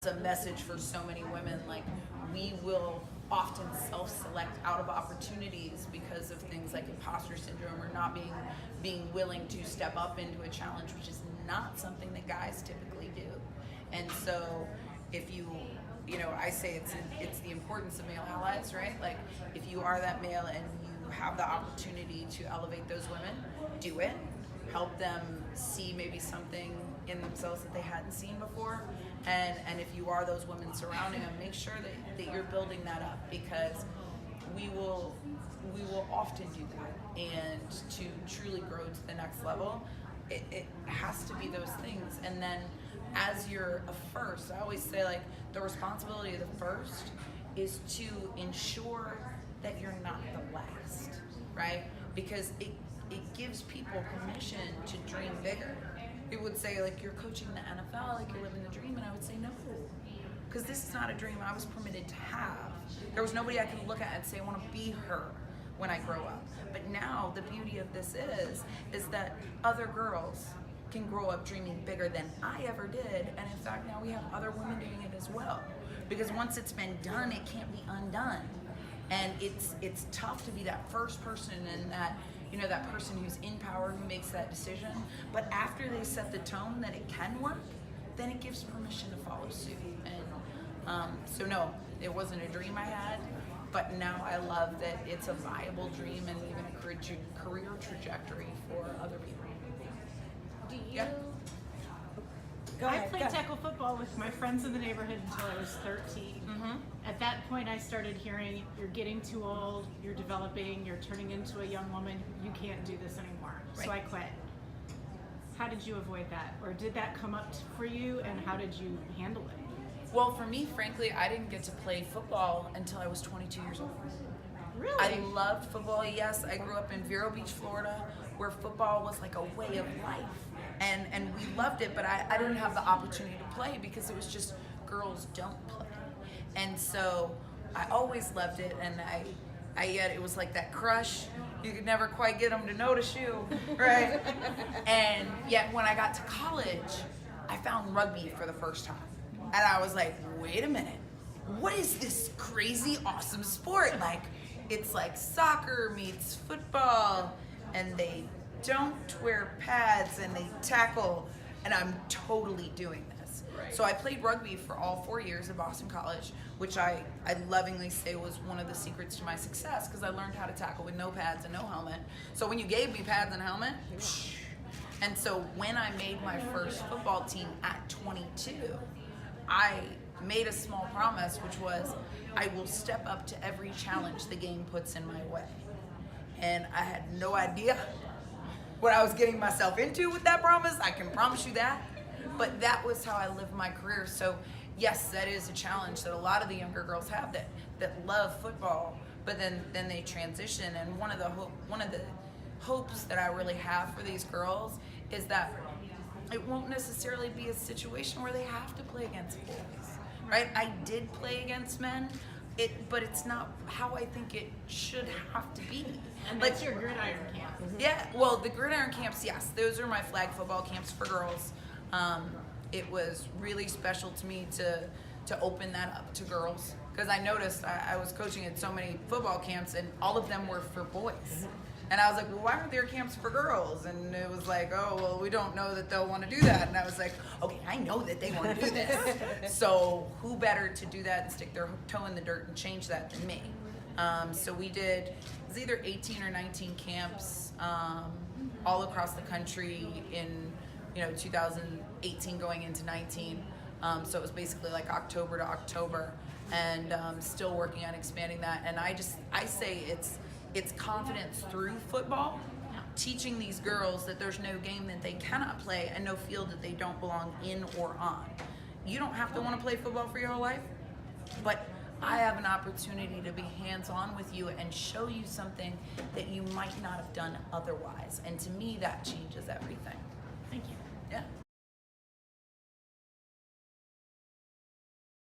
a message for so many women. Like, we will often self-select out of opportunities because of things like imposter syndrome or not being willing to step up into a challenge, which is not something that guys typically do. And so if you know, I say it's the importance of male allies, right? Like, if you are that male and you have the opportunity to elevate those women, do it. Help them see maybe something in themselves that they hadn't seen before. And if you are those women surrounding them, make sure that you're building that up, because we will often do that. And to truly grow to the next level, it has to be those things. And then as you're a first, I always say, like, the responsibility of the first is to ensure that you're not the last, right? Because it gives people permission to dream bigger. It would say, like, you're coaching the NFL, like you're living the dream, and I would say no, because this is not a dream I was permitted to have. There was nobody I could look at and say, I want to be her when I grow up. But now the beauty of this is that other girls can grow up dreaming bigger than I ever did, and in fact now we have other women doing it as well. Because once it's been done, it can't be undone. And it's tough to be that first person and that, you know, that person who's in power, who makes that decision. But after they set the tone that it can work, then it gives permission to follow suit. And so no, it wasn't a dream I had, but now I love that it's a viable dream and even a career trajectory for other people. Do you? Yeah. I played tackle football with my friends in the neighborhood until I was 13. Mm-hmm. At that point, I started hearing, you're getting too old, you're developing, you're turning into a young woman, you can't do this anymore. Right. So I quit. How did you avoid that? Or did that come up for you, and how did you handle it? Well, for me, frankly, I didn't get to play football until I was 22 years old. Really? I loved football. Yes, I grew up in Vero Beach, Florida, where football was like a way of life. And we loved it, but I didn't have the opportunity to play because it was just girls don't play. And so I always loved it, and I yet it was like that crush. You could never quite get them to notice you, right? And yet when I got to college, I found rugby for the first time. And I was like, wait a minute, what is this crazy awesome sport? Like, it's like soccer meets football, and they don't wear pads and they tackle, and I'm totally doing this. Right. So I played rugby for all 4 years at Boston College, which I lovingly say was one of the secrets to my success, because I learned how to tackle with no pads and no helmet. So when you gave me pads and helmet, and so when I made my first football team at 22, I made a small promise, which was, I will step up to every challenge the game puts in my way. And I had no idea what I was getting myself into with that promise, I can promise you that. But that was how I lived my career. So yes, that is a challenge that a lot of the younger girls have that love football, but then they transition. And one of the hopes that I really have for these girls is that it won't necessarily be a situation where they have to play against boys, right? I did play against men, but it's not how I think it should have to be. And that's your gridiron camp. Yeah, well, the gridiron camps, yes, those are my flag football camps for girls. It was really special to me to open that up to girls, because I noticed I was coaching at so many football camps, and all of them were for boys. And I was like, well, why aren't there camps for girls? And it was like, oh, well, we don't know that they'll want to do that. And I was like, okay, I know that they want to do this. So who better to do that and stick their toe in the dirt and change that than me? So we did, it was either 18 or 19 camps all across the country in 2018 going into 19. So it was basically like October to October, and still working on expanding that. And I say it's confidence through football, teaching these girls that there's no game that they cannot play and no field that they don't belong in or on. You don't have to want to play football for your whole life, but I have an opportunity to be hands-on with you and show you something that you might not have done otherwise. And to me, that changes everything. Thank you. Yeah.